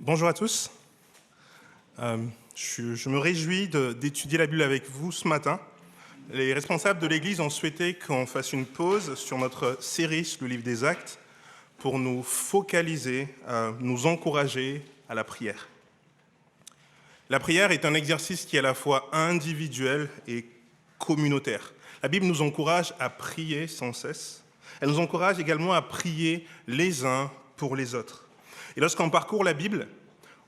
Bonjour à tous. Je me réjouis d'étudier la Bible avec vous ce matin. Les responsables de l'Église ont souhaité qu'on fasse une pause sur notre série sur le livre des Actes pour nous focaliser, nous encourager à la prière. La prière est un exercice qui est à la fois individuel et communautaire. La Bible nous encourage à prier sans cesse. Elle nous encourage également à prier les uns pour les autres. Et lorsqu'on parcourt la Bible,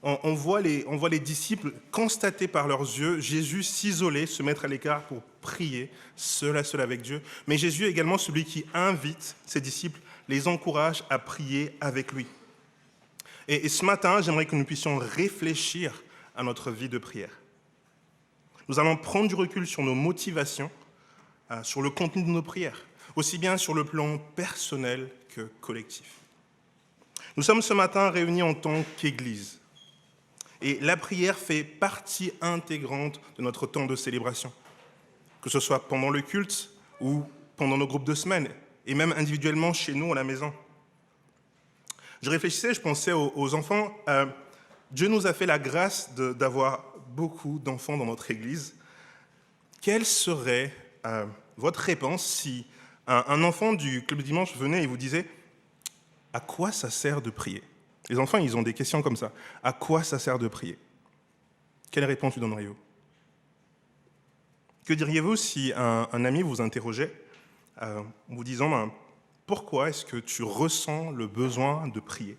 on voit les disciples constater par leurs yeux Jésus s'isoler, se mettre à l'écart pour prier, seul à seul avec Dieu. Mais Jésus est également celui qui invite ses disciples, les encourage à prier avec lui. Et ce matin, j'aimerais que nous puissions réfléchir à notre vie de prière. Nous allons prendre du recul sur nos motivations, sur le contenu de nos prières, aussi bien sur le plan personnel que collectif. Nous sommes ce matin réunis en tant qu'Église. Et la prière fait partie intégrante de notre temps de célébration, que ce soit pendant le culte ou pendant nos groupes de semaine, et même individuellement chez nous à la maison. Je réfléchissais, je pensais aux enfants. Dieu nous a fait la grâce d'avoir beaucoup d'enfants dans notre Église. Quelle serait votre réponse si un enfant du Club du Dimanche venait et vous disait « À quoi ça sert de prier ?» Les enfants, ils ont des questions comme ça. À quoi ça sert de prier? Quelle réponse lui donneriez-vous? Que diriez-vous si un ami vous interrogeait en vous disant pourquoi est-ce que tu ressens le besoin de prier?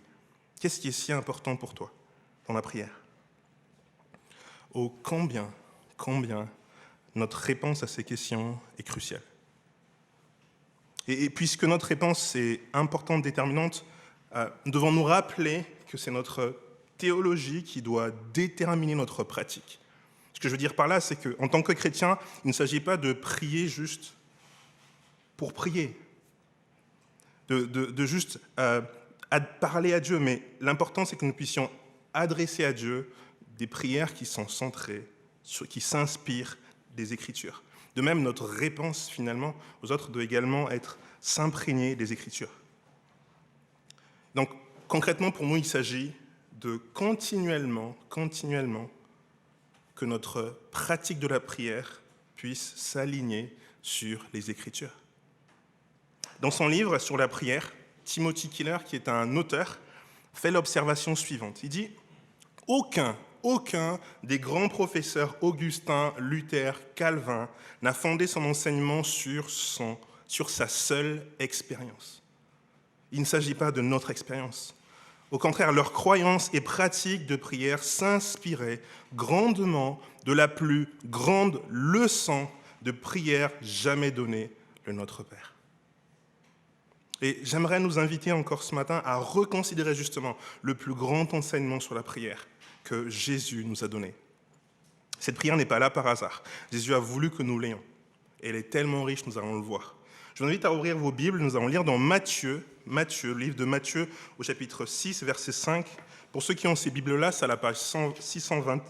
Qu'est-ce qui est si important pour toi dans la prière? Oh, combien notre réponse à ces questions est cruciale. Et puisque notre réponse est importante, déterminante, nous devons nous rappeler que c'est notre théologie qui doit déterminer notre pratique. Ce que je veux dire par là, c'est qu'en tant que chrétien, il ne s'agit pas de prier juste pour prier, de juste parler à Dieu, mais l'important, c'est que nous puissions adresser à Dieu des prières qui sont centrées, qui s'inspirent des Écritures. De même, notre réponse, finalement, aux autres doit également être s'imprégner des Écritures. Donc, concrètement, pour nous, il s'agit de continuellement, que notre pratique de la prière puisse s'aligner sur les Écritures. Dans son livre sur la prière, Timothy Keller, qui est un auteur, fait l'observation suivante. Il dit « Aucun des grands professeurs Augustin, Luther, Calvin n'a fondé son enseignement sur sa seule expérience. Il ne s'agit pas de notre expérience. Au contraire, leur croyance et pratique de prière s'inspiraient grandement de la plus grande leçon de prière jamais donnée, le Notre Père. » Et j'aimerais nous inviter encore ce matin à reconsidérer justement le plus grand enseignement sur la prière que Jésus nous a donné. Cette prière n'est pas là par hasard. Jésus a voulu que nous l'ayons. Elle est tellement riche, nous allons le voir. Je vous invite à ouvrir vos Bibles. Nous allons lire dans Matthieu, le livre de Matthieu, au chapitre 6, verset 5. Pour ceux qui ont ces Bibles-là, c'est à la page 620.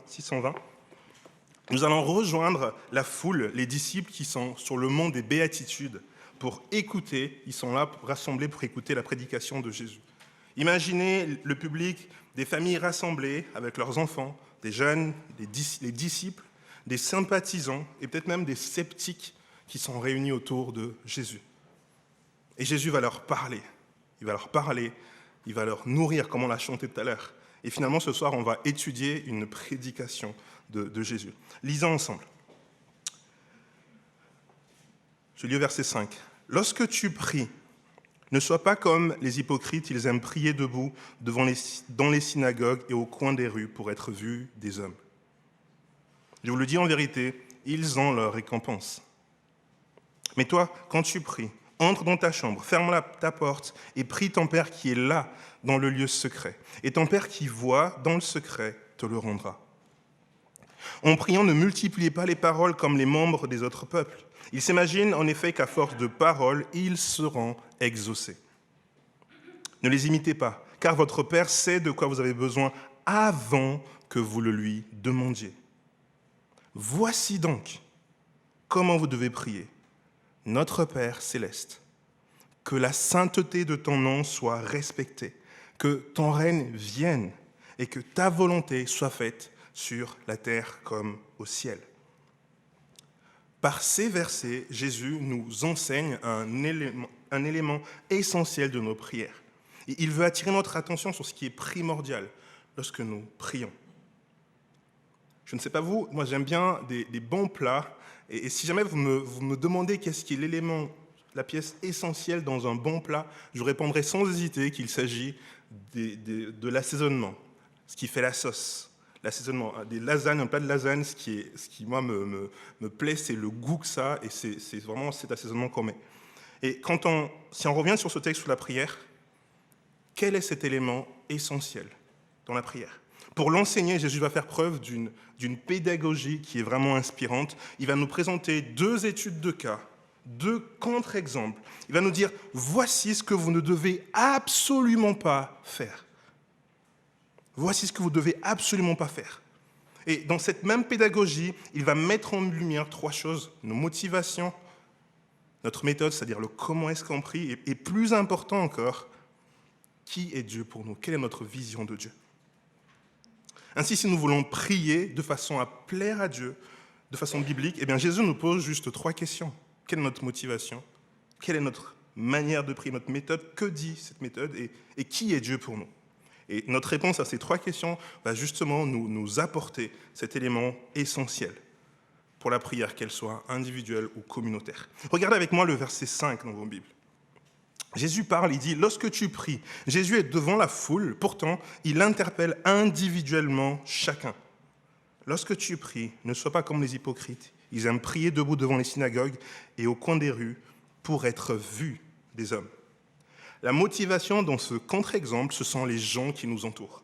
Nous allons rejoindre la foule, les disciples qui sont sur le mont des Béatitudes pour écouter. Ils sont là rassemblés pour écouter la prédication de Jésus. Imaginez le public, des familles rassemblées avec leurs enfants, des jeunes, les disciples, des sympathisants et peut-être même des sceptiques qui sont réunis autour de Jésus. Et Jésus va leur parler. Il va leur nourrir, comme on l'a chanté tout à l'heure. Et finalement, ce soir, on va étudier une prédication de Jésus. Lisons ensemble. Je lis au verset 5. « Lorsque tu pries, ne sois pas comme les hypocrites, ils aiment prier debout dans les synagogues et au coin des rues pour être vus des hommes. Je vous le dis en vérité, ils ont leur récompense. Mais toi, quand tu pries, entre dans ta chambre, ferme ta porte et prie ton Père qui est là, dans le lieu secret. Et ton Père qui voit dans le secret te le rendra. En priant, ne multipliez pas les paroles comme les membres des autres peuples. Ils s'imaginent en effet qu'à force de paroles, ils seront exaucés. Ne les imitez pas, car votre Père sait de quoi vous avez besoin avant que vous le lui demandiez. Voici donc comment vous devez prier. Notre Père céleste, que la sainteté de ton nom soit respectée, que ton règne vienne, et que ta volonté soit faite sur la terre comme au ciel. Par ces versets, Jésus nous enseigne un élément essentiel de nos prières. Il veut attirer notre attention sur ce qui est primordial lorsque nous prions. Je ne sais pas vous, moi j'aime bien des bons plats, et si jamais vous me demandez qu'est-ce qui est l'élément, la pièce essentielle dans un bon plat, je répondrai sans hésiter qu'il s'agit de l'assaisonnement, ce qui fait la sauce. L'assaisonnement, des lasagnes, un plat de lasagne, ce qui moi, me plaît, c'est le goût que ça, et c'est vraiment cet assaisonnement qu'on met. Et si on revient sur ce texte sur la prière, quel est cet élément essentiel dans la prière? Pour l'enseigner, Jésus va faire preuve d'une pédagogie qui est vraiment inspirante. Il va nous présenter 2 études de cas, 2 contre-exemples. Il va nous dire, voici ce que vous ne devez absolument pas faire. Voici ce que vous ne devez absolument pas faire. Et dans cette même pédagogie, il va mettre en lumière 3 choses. Nos motivations, notre méthode, c'est-à-dire le comment est-ce qu'on prie, et plus important encore, qui est Dieu pour nous? Quelle est notre vision de Dieu? Ainsi, si nous voulons prier de façon à plaire à Dieu, de façon biblique, eh bien Jésus nous pose juste 3 questions. Quelle est notre motivation? Quelle est notre manière de prier, notre méthode? Que dit cette méthode? Et qui est Dieu pour nous? Et notre réponse à ces 3 questions va justement nous apporter cet élément essentiel pour la prière, qu'elle soit individuelle ou communautaire. Regardez avec moi le verset 5 dans vos Bibles. Jésus parle, il dit, lorsque tu pries, Jésus est devant la foule, pourtant il interpelle individuellement chacun. Lorsque tu pries, ne sois pas comme les hypocrites. Ils aiment prier debout devant les synagogues et au coin des rues pour être vus des hommes. La motivation dans ce contre-exemple, ce sont les gens qui nous entourent.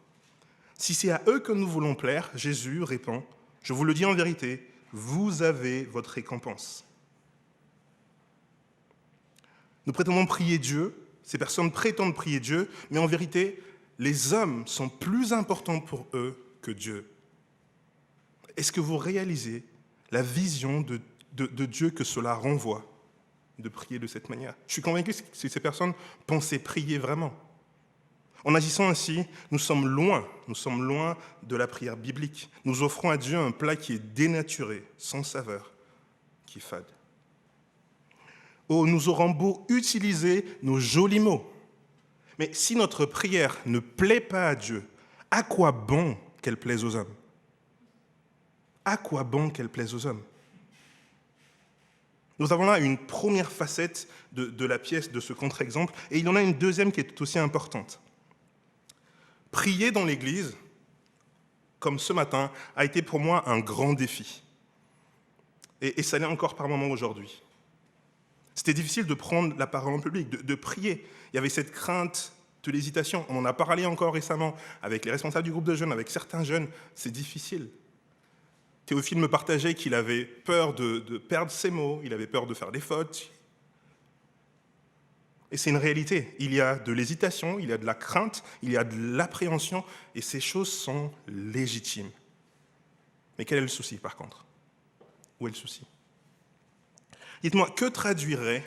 Si c'est à eux que nous voulons plaire, Jésus répond, je vous le dis en vérité, vous avez votre récompense. Nous prétendons prier Dieu, ces personnes prétendent prier Dieu, mais en vérité, les hommes sont plus importants pour eux que Dieu. Est-ce que vous réalisez la vision de Dieu que cela renvoie, de prier de cette manière? Je suis convaincu que ces personnes pensaient prier vraiment. En agissant ainsi, nous sommes loin de la prière biblique. Nous offrons à Dieu un plat qui est dénaturé, sans saveur, qui est fade. Oh, nous aurons beau utiliser nos jolis mots, mais si notre prière ne plaît pas à Dieu, à quoi bon qu'elle plaise aux hommes? À quoi bon qu'elle plaise aux hommes? Nous avons là une première facette de la pièce, de ce contre-exemple, et il y en a une deuxième qui est tout aussi importante. Prier dans l'Église, comme ce matin, a été pour moi un grand défi. Et ça l'est encore par moments aujourd'hui. C'était difficile de prendre la parole en public, de prier. Il y avait cette crainte de l'hésitation. On en a parlé encore récemment avec les responsables du groupe de jeunes, avec certains jeunes. C'est difficile. Théophile me partageait qu'il avait peur de perdre ses mots, il avait peur de faire des fautes. Et c'est une réalité. Il y a de l'hésitation, il y a de la crainte, il y a de l'appréhension, et ces choses sont légitimes. Mais quel est le souci, par contre? Où est le souci? Dites-moi, que traduirait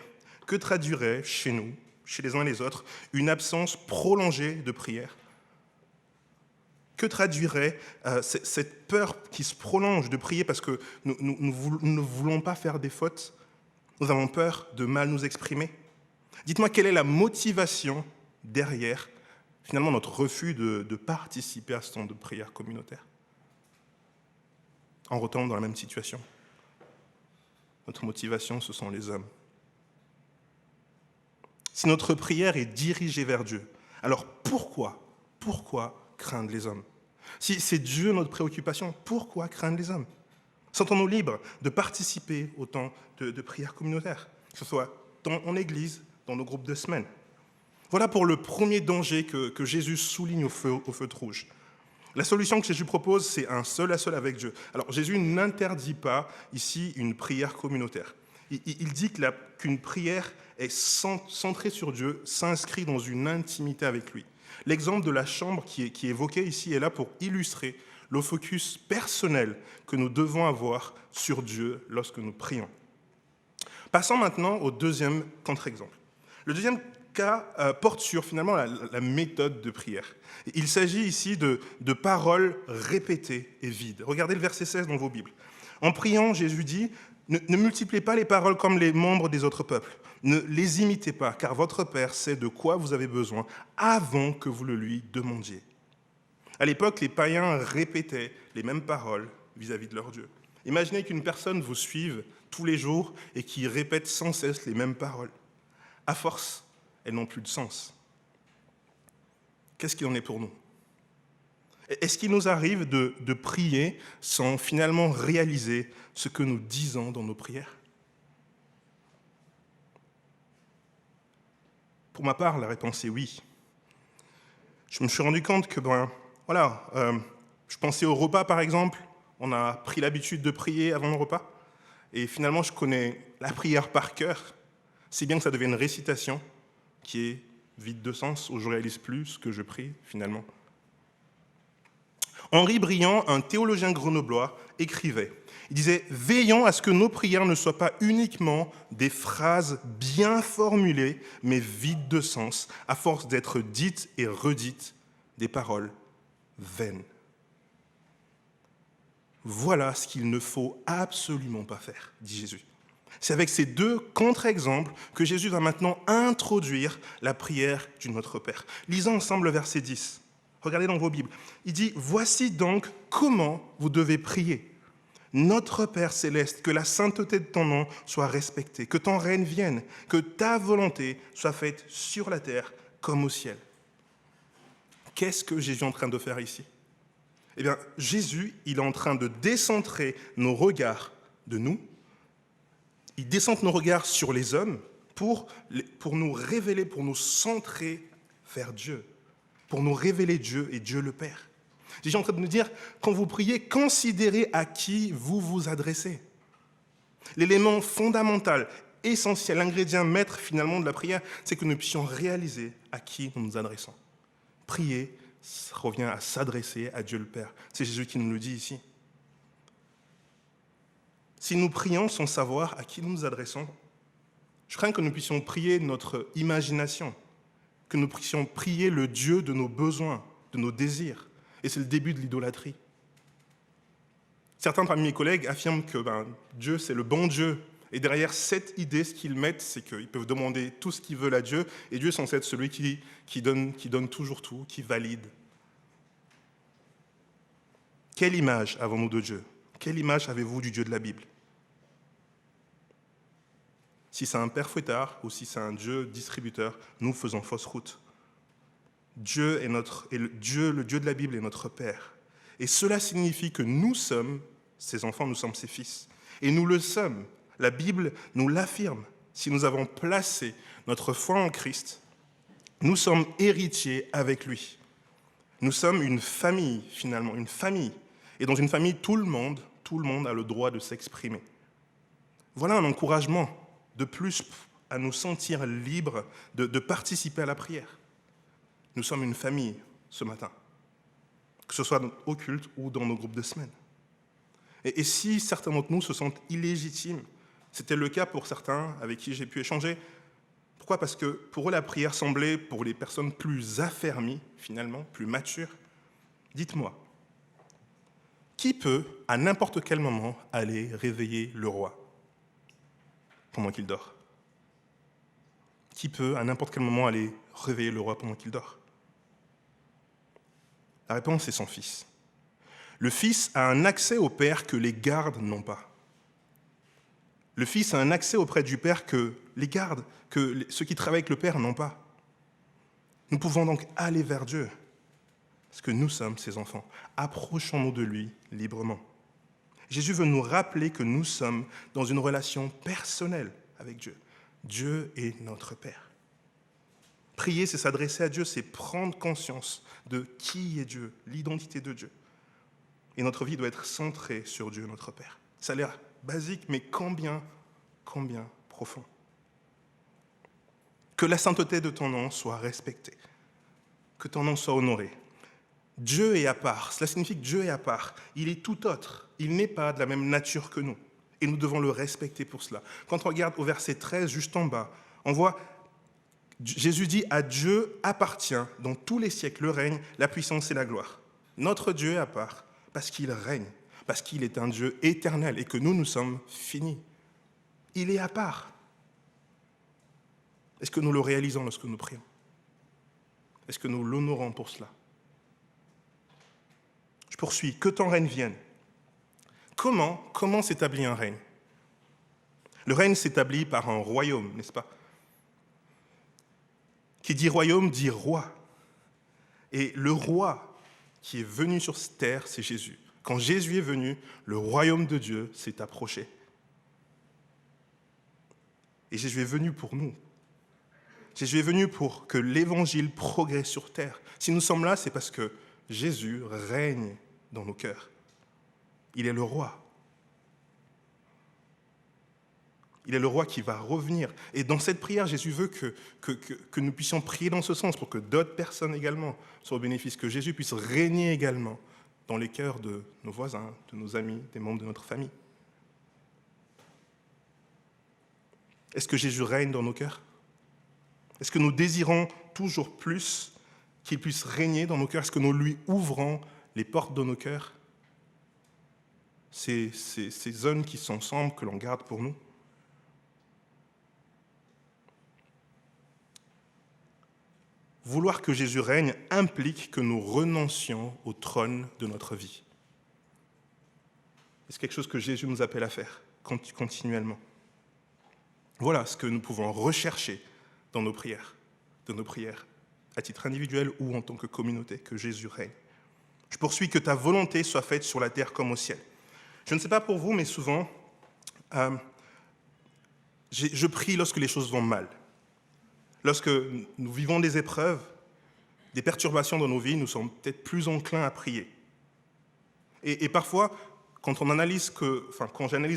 chez nous, chez les uns et les autres, une absence prolongée de prière? Que traduirait cette peur qui se prolonge de prier parce que nous ne voulons pas faire des fautes? Nous avons peur de mal nous exprimer? Dites-moi, quelle est la motivation derrière, finalement, notre refus de participer à ce temps de prière communautaire? En retombant dans la même situation. Notre motivation, ce sont les hommes. Si notre prière est dirigée vers Dieu, alors pourquoi craindre les hommes? Si c'est Dieu notre préoccupation, pourquoi craindre les hommes? Sentons-nous libres de participer au temps de prière communautaire, que ce soit en église, dans nos groupes de semaine. Voilà pour le premier danger que Jésus souligne au feutre rouge. La solution que Jésus propose, c'est un seul à seul avec Dieu. Alors Jésus n'interdit pas ici une prière communautaire. Il dit qu'une prière est centrée sur Dieu, s'inscrit dans une intimité avec lui. L'exemple de la chambre qui est évoqué ici est là pour illustrer le focus personnel que nous devons avoir sur Dieu lorsque nous prions. Passons maintenant au deuxième contre-exemple. Le deuxième porte sur finalement la méthode de prière. Il s'agit ici de paroles répétées et vides. Regardez le verset 16 dans vos Bibles. En priant, Jésus dit, ne multipliez pas les paroles comme les membres des autres peuples. Ne les imitez pas, car votre Père sait de quoi vous avez besoin avant que vous le lui demandiez. À l'époque, les païens répétaient les mêmes paroles vis-à-vis de leur Dieu. Imaginez qu'une personne vous suive tous les jours et qui répète sans cesse les mêmes paroles. À force, elles n'ont plus de sens. Qu'est-ce qu'il en est pour nous ? Est-ce qu'il nous arrive de prier sans finalement réaliser ce que nous disons dans nos prières ? Pour ma part, la réponse est oui. Je me suis rendu compte que, je pensais au repas par exemple, on a pris l'habitude de prier avant le repas, et finalement je connais la prière par cœur, si bien que ça devient une récitation qui est vide de sens, où je ne réalise plus ce que je prie finalement. Henri Briand, un théologien grenoblois, écrivait, il disait « Veillons à ce que nos prières ne soient pas uniquement des phrases bien formulées, mais vides de sens, à force d'être dites et redites, des paroles vaines. » Voilà ce qu'il ne faut absolument pas faire, dit Jésus. C'est avec ces deux contre-exemples que Jésus va maintenant introduire la prière du Notre Père. Lisons ensemble le verset 10. Regardez dans vos Bibles. Il dit « Voici donc comment vous devez prier. Notre Père céleste, que la sainteté de ton nom soit respectée, que ton règne vienne, que ta volonté soit faite sur la terre comme au ciel. » Qu'est-ce que Jésus est en train de faire ici ? Eh bien, Jésus, il est en train de décentrer nos regards de nous. Il décentre nos regards sur les hommes pour nous révéler, pour nous centrer vers Dieu, pour nous révéler Dieu et Dieu le Père. Jésus est en train de nous dire, quand vous priez, considérez à qui vous vous adressez. L'élément fondamental, essentiel, l'ingrédient maître finalement de la prière, c'est que nous puissions réaliser à qui nous nous adressons. Prier, ça revient à s'adresser à Dieu le Père. C'est Jésus qui nous le dit ici. Si nous prions sans savoir à qui nous nous adressons, je crains que nous puissions prier notre imagination, que nous puissions prier le Dieu de nos besoins, de nos désirs. Et c'est le début de l'idolâtrie. Certains parmi mes collègues affirment que Dieu, c'est le bon Dieu. Et derrière cette idée, ce qu'ils mettent, c'est qu'ils peuvent demander tout ce qu'ils veulent à Dieu, et Dieu est censé être celui qui donne toujours tout, qui valide. Quelle image avons-nous de Dieu ? Quelle image avez-vous du Dieu de la Bible ? Si c'est un père fouettard ou si c'est un Dieu distributeur, nous faisons fausse route. Dieu, le Dieu de la Bible est notre Père. Et cela signifie que nous sommes ses enfants, nous sommes ses fils. Et nous le sommes. La Bible nous l'affirme. Si nous avons placé notre foi en Christ, nous sommes héritiers avec lui. Nous sommes une famille, finalement, une famille. Et dans une famille, tout le monde a le droit de s'exprimer. Voilà un encouragement de plus à nous sentir libres de participer à la prière. Nous sommes une famille ce matin, que ce soit au culte ou dans nos groupes de semaine. Et si certains d'entre nous se sentent illégitimes, c'était le cas pour certains avec qui j'ai pu échanger. Pourquoi ? Parce que pour eux, la prière semblait, pour les personnes plus affermies, finalement, plus matures. Dites-moi, qui peut, à n'importe quel moment, aller réveiller le roi pendant qu'il dort ? Qui peut, à n'importe quel moment, aller réveiller le roi pendant qu'il dort ? La réponse est son fils. Le fils a un accès au Père que les gardes n'ont pas. Le fils a un accès auprès du Père que les gardes, que ceux qui travaillent avec le Père n'ont pas. Nous pouvons donc aller vers Dieu, parce que nous sommes ses enfants. Approchons-nous de lui librement. Jésus veut nous rappeler que nous sommes dans une relation personnelle avec Dieu. Dieu est notre Père. Prier, c'est s'adresser à Dieu, c'est prendre conscience de qui est Dieu, l'identité de Dieu. Et notre vie doit être centrée sur Dieu, notre Père. Ça a l'air basique, mais combien profond. Que la sainteté de ton nom soit respectée, que ton nom soit honoré. Dieu est à part, cela signifie que Dieu est à part. Il est tout autre, il n'est pas de la même nature que nous. Et nous devons le respecter pour cela. Quand on regarde au verset 13, juste en bas, on voit Jésus dit, à Dieu appartient dans tous les siècles le règne, la puissance et la gloire. Notre Dieu est à part parce qu'il règne, parce qu'il est un Dieu éternel et que nous sommes finis. Il est à part. Est-ce que nous le réalisons lorsque nous prions? Est-ce que nous l'honorons pour cela? Je poursuis. Que ton règne vienne. Comment s'établit un règne? Le règne s'établit par un royaume, n'est-ce pas? Qui dit royaume dit roi. Et le roi qui est venu sur cette terre, c'est Jésus. Quand Jésus est venu, le royaume de Dieu s'est approché. Et Jésus est venu pour nous. Jésus est venu pour que l'évangile progresse sur terre. Si nous sommes là, c'est parce que Jésus règne dans nos cœurs. Il est le roi. Il est le roi qui va revenir. Et dans cette prière, Jésus veut que nous puissions prier dans ce sens pour que d'autres personnes également soient au bénéfice, que Jésus puisse régner également dans les cœurs de nos voisins, de nos amis, des membres de notre famille. Est-ce que Jésus règne dans nos cœurs? Est-ce que nous désirons toujours plus qu'il puisse régner dans nos cœurs? Est-ce que nous lui ouvrons les portes de nos cœurs? Ces zones qui sont sombres, que l'on garde pour nous? Vouloir que Jésus règne implique que nous renoncions au trône de notre vie. C'est quelque chose que Jésus nous appelle à faire continuellement. Voilà ce que nous pouvons rechercher dans nos prières, à titre individuel ou en tant que communauté, que Jésus règne. Je poursuis, que ta volonté soit faite sur la terre comme au ciel. Je ne sais pas pour vous, mais souvent, je prie lorsque les choses vont mal. Lorsque nous vivons des épreuves, des perturbations dans nos vies, nous sommes peut-être plus enclins à prier. Et parfois, quand j'analyse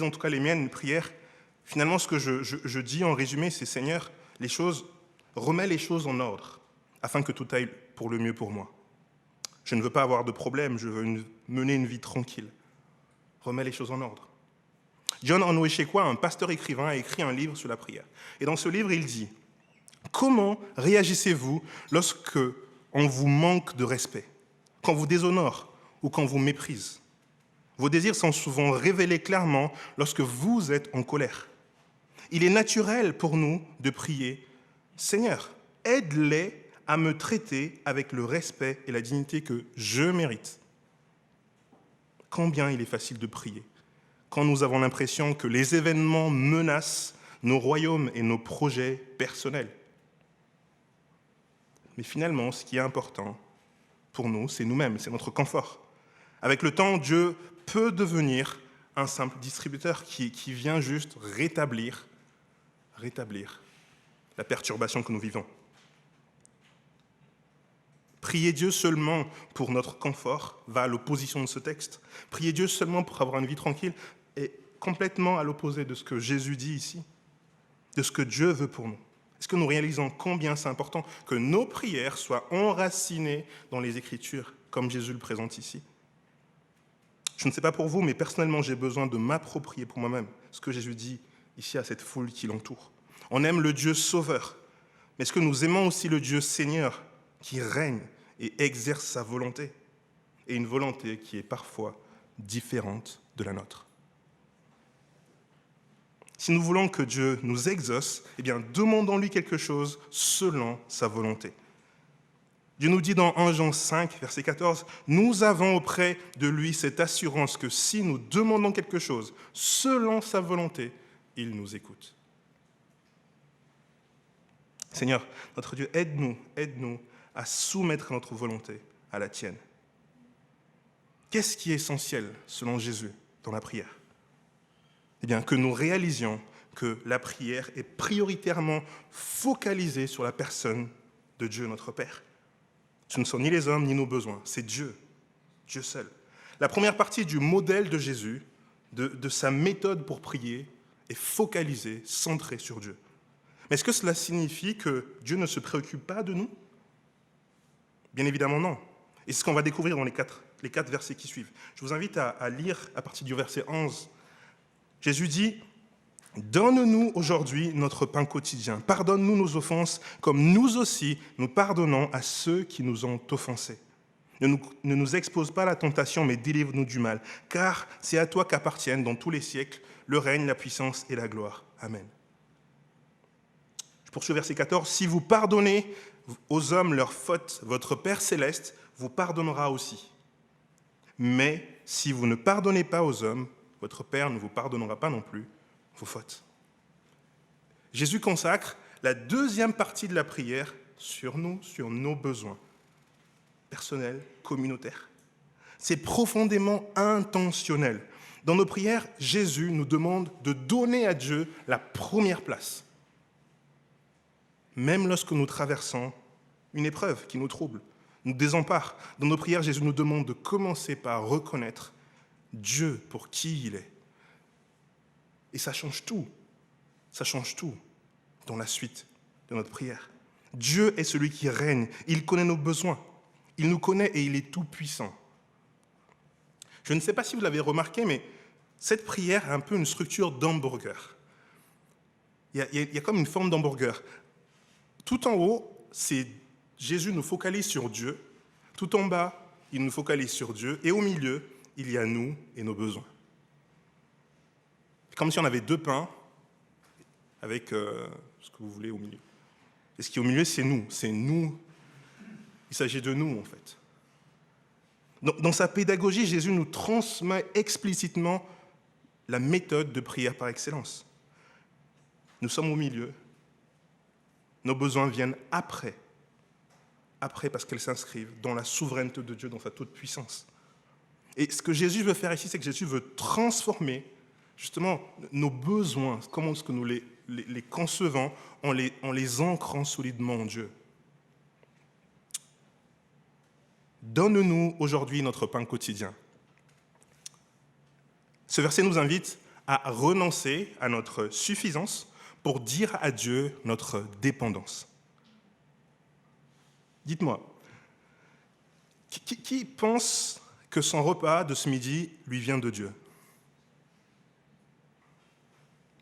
en tout cas les miennes prières, finalement ce que je dis en résumé, c'est Seigneur, remets les choses en ordre, afin que tout aille pour le mieux pour moi. Je ne veux pas avoir de problème, je veux mener une vie tranquille. Remets les choses en ordre. John Onwuchekwa, un pasteur écrivain, a écrit un livre sur la prière. Et dans ce livre, il dit: comment réagissez-vous lorsque on vous manque de respect, quand on vous déshonore ou quand on vous méprise? Vos désirs sont souvent révélés clairement lorsque vous êtes en colère. Il est naturel pour nous de prier: Seigneur, aide-les à me traiter avec le respect et la dignité que je mérite. Combien il est facile de prier quand nous avons l'impression que les événements menacent nos royaumes et nos projets personnels. Mais finalement, ce qui est important pour nous, c'est nous-mêmes, c'est notre confort. Avec le temps, Dieu peut devenir un simple distributeur qui vient juste rétablir la perturbation que nous vivons. Prier Dieu seulement pour notre confort va à l'opposition de ce texte. Prier Dieu seulement pour avoir une vie tranquille est complètement à l'opposé de ce que Jésus dit ici, de ce que Dieu veut pour nous. Est-ce que nous réalisons combien c'est important que nos prières soient enracinées dans les Écritures, comme Jésus le présente ici? Je ne sais pas pour vous, mais personnellement, j'ai besoin de m'approprier pour moi-même ce que Jésus dit ici à cette foule qui l'entoure. On aime le Dieu sauveur, mais est-ce que nous aimons aussi le Dieu Seigneur qui règne et exerce sa volonté, et une volonté qui est parfois différente de la nôtre? Si nous voulons que Dieu nous exauce, eh bien, demandons-lui quelque chose selon sa volonté. Dieu nous dit dans 1 Jean 5, verset 14, « Nous avons auprès de lui cette assurance que si nous demandons quelque chose selon sa volonté, il nous écoute. » Seigneur, notre Dieu, aide-nous à soumettre notre volonté à la tienne. Qu'est-ce qui est essentiel, selon Jésus, dans la prière? Eh bien, que nous réalisions que la prière est prioritairement focalisée sur la personne de Dieu, notre Père. Ce ne sont ni les hommes, ni nos besoins, c'est Dieu, Dieu seul. La première partie du modèle de Jésus, de sa méthode pour prier, est focalisée, centrée sur Dieu. Mais est-ce que cela signifie que Dieu ne se préoccupe pas de nous? Bien évidemment non. Et c'est ce qu'on va découvrir dans les quatre versets qui suivent. Je vous invite à lire à partir du verset 11. Jésus dit: « Donne-nous aujourd'hui notre pain quotidien. Pardonne-nous nos offenses, comme nous aussi nous pardonnons à ceux qui nous ont offensés. Ne nous expose pas à la tentation, mais délivre-nous du mal, car c'est à toi qu'appartiennent dans tous les siècles le règne, la puissance et la gloire. Amen. Je poursuis au verset 14. Si vous pardonnez aux hommes leurs fautes, votre Père céleste vous pardonnera aussi. Mais si vous ne pardonnez pas aux hommes, votre Père ne vous pardonnera pas non plus vos fautes. Jésus consacre la deuxième partie de la prière sur nous, sur nos besoins personnels, communautaires. C'est profondément intentionnel. Dans nos prières, Jésus nous demande de donner à Dieu la première place. Même lorsque nous traversons une épreuve qui nous trouble, nous désempare, dans nos prières, Jésus nous demande de commencer par reconnaître Dieu pour qui il est. Et ça change tout dans la suite de notre prière. Dieu est celui qui règne, il connaît nos besoins, il nous connaît et il est tout-puissant. Je ne sais pas si vous l'avez remarqué, mais cette prière a un peu une structure d'hamburger. Il y a comme une forme d'hamburger. Tout en haut, c'est Jésus nous focalise sur Dieu. Tout en bas, il nous focalise sur Dieu. Et au milieu, il y a nous et nos besoins. C'est comme si on avait deux pains avec ce que vous voulez au milieu. Et ce qui est au milieu, c'est nous. C'est nous. Il s'agit de nous, en fait. Dans sa pédagogie, Jésus nous transmet explicitement la méthode de prière par excellence. Nous sommes au milieu. Nos besoins viennent après parce qu'elles s'inscrivent dans la souveraineté de Dieu, dans sa toute puissance. Et ce que Jésus veut faire ici, c'est que Jésus veut transformer justement nos besoins, comment est-ce que nous les concevons, en les ancrant solidement en Dieu. Donne-nous aujourd'hui notre pain quotidien. Ce verset nous invite à renoncer à notre suffisance pour dire à Dieu notre dépendance. Dites-moi, qui pense que son repas de ce midi lui vient de Dieu?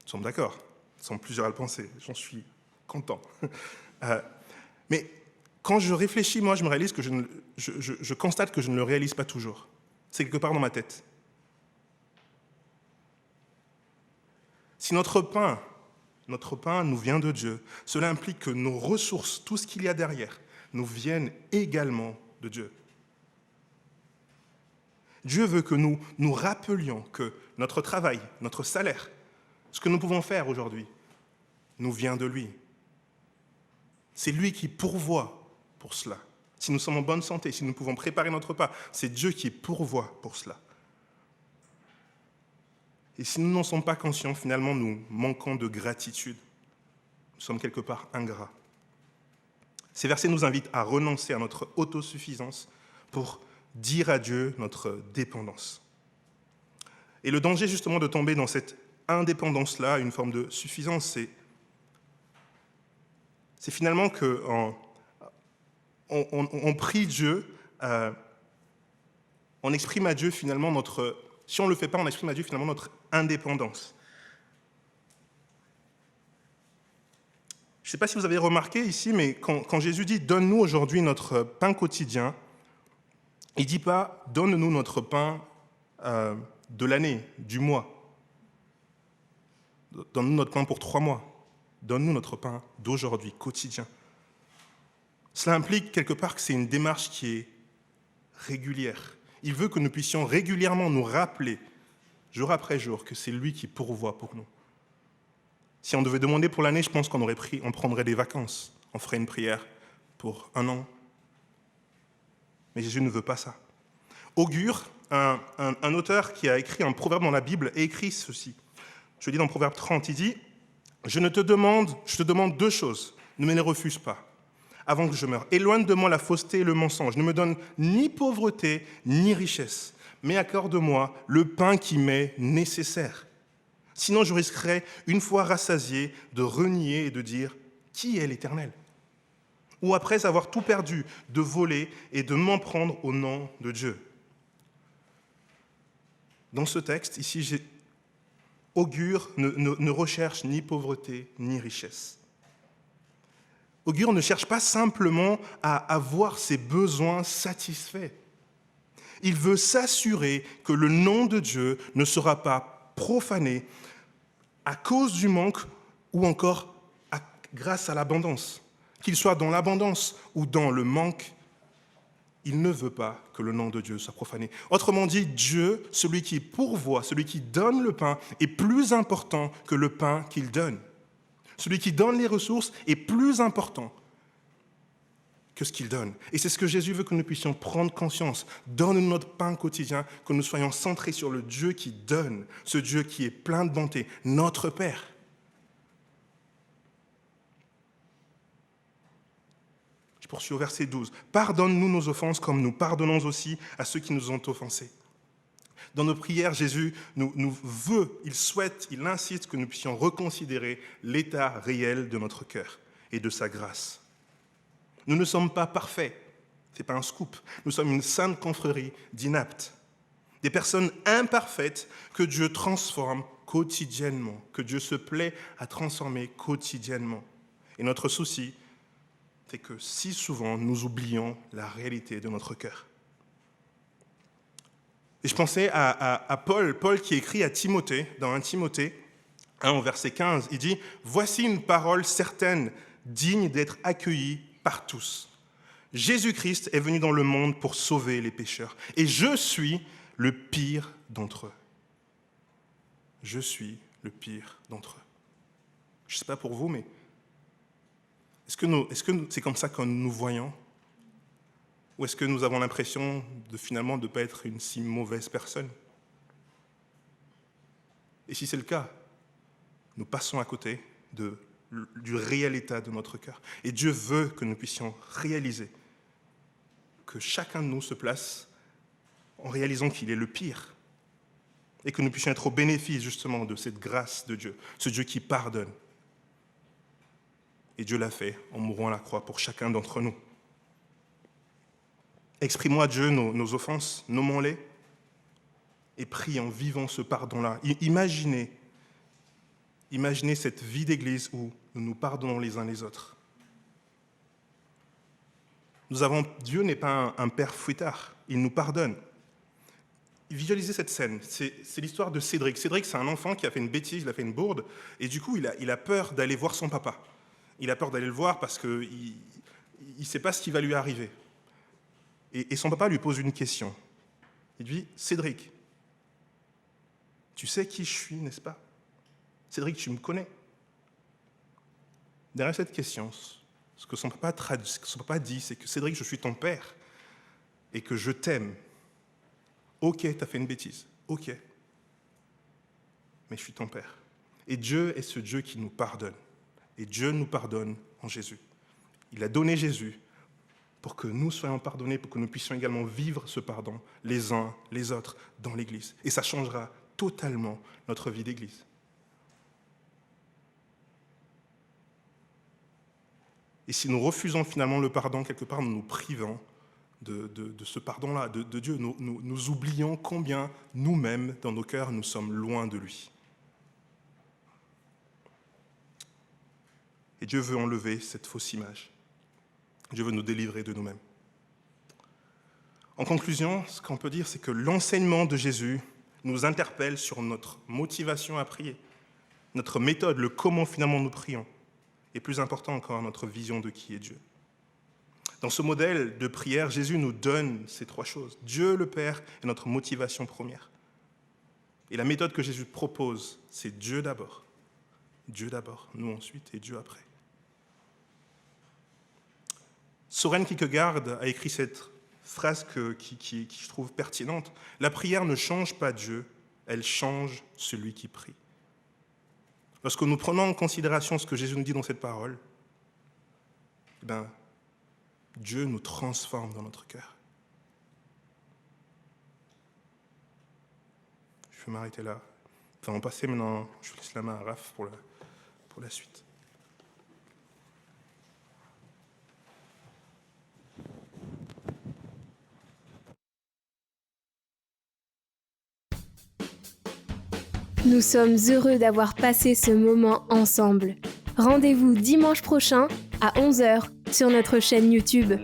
Nous sommes d'accord, nous sommes plusieurs à le penser, j'en suis content. Mais quand je réfléchis, moi, je me réalise que je constate que je ne le réalise pas toujours. C'est quelque part dans ma tête. Si notre pain nous vient de Dieu, cela implique que nos ressources, tout ce qu'il y a derrière, nous viennent également de Dieu. Dieu veut que nous nous rappelions que notre travail, notre salaire, ce que nous pouvons faire aujourd'hui, nous vient de lui. C'est lui qui pourvoit pour cela. Si nous sommes en bonne santé, si nous pouvons préparer notre repas, c'est Dieu qui pourvoit pour cela. Et si nous n'en sommes pas conscients, finalement, nous manquons de gratitude. Nous sommes quelque part ingrats. Ces versets nous invitent à renoncer à notre autosuffisance pour dire à Dieu notre dépendance. Et le danger, justement, de tomber dans cette indépendance-là, une forme de suffisance, c'est finalement qu'on prie Dieu, on exprime à Dieu finalement notre... Si on ne le fait pas, on exprime à Dieu finalement notre indépendance. Je ne sais pas si vous avez remarqué ici, mais quand Jésus dit « Donne-nous aujourd'hui notre pain quotidien », il ne dit pas « Donne-nous notre pain de l'année, du mois. Donne-nous notre pain pour 3 mois. Donne-nous notre pain d'aujourd'hui, quotidien. » Cela implique quelque part que c'est une démarche qui est régulière. Il veut que nous puissions régulièrement nous rappeler, jour après jour, que c'est lui qui pourvoit pour nous. Si on devait demander pour l'année, je pense on prendrait des vacances. On ferait une prière pour 1 an. Mais Jésus ne veut pas ça. Augure, un auteur qui a écrit un proverbe dans la Bible, a écrit ceci. Je lis dans Proverbe 30, il dit « Je te demande 2 choses, ne me les refuse pas. Avant que je meure, éloigne de moi la fausseté et le mensonge. Ne me donne ni pauvreté, ni richesse, mais accorde-moi le pain qui m'est nécessaire. Sinon, je risquerais, une fois rassasié, de renier et de dire « Qui est l'Éternel ?» Ou après avoir tout perdu, de voler et de m'en prendre au nom de Dieu. Dans ce texte, ici, augure ne recherche ni pauvreté ni richesse. Augure ne cherche pas simplement à avoir ses besoins satisfaits. Il veut s'assurer que le nom de Dieu ne sera pas profané à cause du manque ou encore grâce à l'abondance. Qu'il soit dans l'abondance ou dans le manque, il ne veut pas que le nom de Dieu soit profané. Autrement dit, Dieu, celui qui pourvoit, celui qui donne le pain, est plus important que le pain qu'il donne. Celui qui donne les ressources est plus important que ce qu'il donne. Et c'est ce que Jésus veut que nous puissions prendre conscience. Donne-nous notre pain quotidien, que nous soyons centrés sur le Dieu qui donne, ce Dieu qui est plein de bonté, notre Père. Je poursuis au verset 12. « Pardonne-nous nos offenses comme nous pardonnons aussi à ceux qui nous ont offensés. » Dans nos prières, Jésus nous veut, il souhaite, il insiste que nous puissions reconsidérer l'état réel de notre cœur et de sa grâce. Nous ne sommes pas parfaits, ce n'est pas un scoop. Nous sommes une sainte confrérie d'inaptes, des personnes imparfaites que Dieu transforme quotidiennement, que Dieu se plaît à transformer quotidiennement. Et notre souci, c'est que si souvent nous oublions la réalité de notre cœur. Et je pensais à Paul qui écrit à Timothée, dans 1 Timothée 1 au verset 15, il dit « Voici une parole certaine, digne d'être accueillie par tous. Jésus-Christ est venu dans le monde pour sauver les pécheurs, et je suis le pire d'entre eux. » Je suis le pire d'entre eux. Je ne sais pas pour vous, mais est-ce que c'est comme ça que nous nous voyons? Ou est-ce que nous avons l'impression finalement de ne pas être une si mauvaise personne? Et si c'est le cas, nous passons à côté du réel état de notre cœur. Et Dieu veut que nous puissions réaliser que chacun de nous se place en réalisant qu'il est le pire et que nous puissions être au bénéfice justement de cette grâce de Dieu, ce Dieu qui pardonne. Et Dieu l'a fait en mourant à la croix pour chacun d'entre nous. Exprime-nous à Dieu nos offenses, nommons-les, et prie en vivant ce pardon-là. Imaginez cette vie d'église où nous nous pardonnons les uns les autres. Dieu n'est pas un père fouettard, il nous pardonne. Visualisez cette scène, c'est l'histoire de Cédric. Cédric, c'est un enfant qui a fait une bêtise, il a fait une bourde, et du coup, il a peur d'aller voir son papa. Il a peur d'aller le voir parce qu'il ne sait pas ce qui va lui arriver. Et son papa lui pose une question. Il lui dit « Cédric, tu sais qui je suis, n'est-ce pas? Cédric, tu me connais ?» Derrière cette question, ce que son papa dit, c'est que « Cédric, je suis ton père et que je t'aime. Ok, tu as fait une bêtise, ok, mais je suis ton père. » Et Dieu est ce Dieu qui nous pardonne. Et Dieu nous pardonne en Jésus. Il a donné Jésus pour que nous soyons pardonnés, pour que nous puissions également vivre ce pardon les uns les autres dans l'Église. Et ça changera totalement notre vie d'Église. Et si nous refusons finalement le pardon, quelque part, nous nous privons de ce pardon-là, de Dieu. Nous oublions combien nous-mêmes, dans nos cœurs, nous sommes loin de lui. Et Dieu veut enlever cette fausse image. Dieu veut nous délivrer de nous-mêmes. En conclusion, ce qu'on peut dire, c'est que l'enseignement de Jésus nous interpelle sur notre motivation à prier, notre méthode, le comment finalement nous prions, et plus important encore, notre vision de qui est Dieu. Dans ce modèle de prière, Jésus nous donne ces trois choses. Dieu le Père est notre motivation première. Et la méthode que Jésus propose, c'est Dieu d'abord. Dieu d'abord, nous ensuite et Dieu après. Søren Kierkegaard a écrit cette phrase qui je trouve pertinente. La prière ne change pas Dieu, elle change celui qui prie. Lorsque nous prenons en considération ce que Jésus nous dit dans cette parole, Dieu nous transforme dans notre cœur. Je vais m'arrêter là. Nous allons passer maintenant, je laisse la main à Raph pour la suite. Nous sommes heureux d'avoir passé ce moment ensemble. Rendez-vous dimanche prochain à 11h sur notre chaîne YouTube.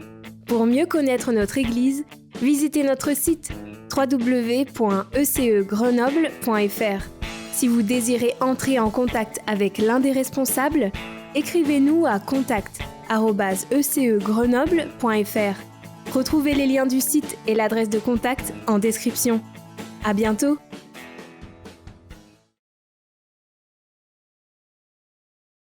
Pour mieux connaître notre Église, visitez notre site www.ecegrenoble.fr. Si vous désirez entrer en contact avec l'un des responsables, écrivez-nous à contact@ecegrenoble.fr. Retrouvez les liens du site et l'adresse de contact en description. À bientôt!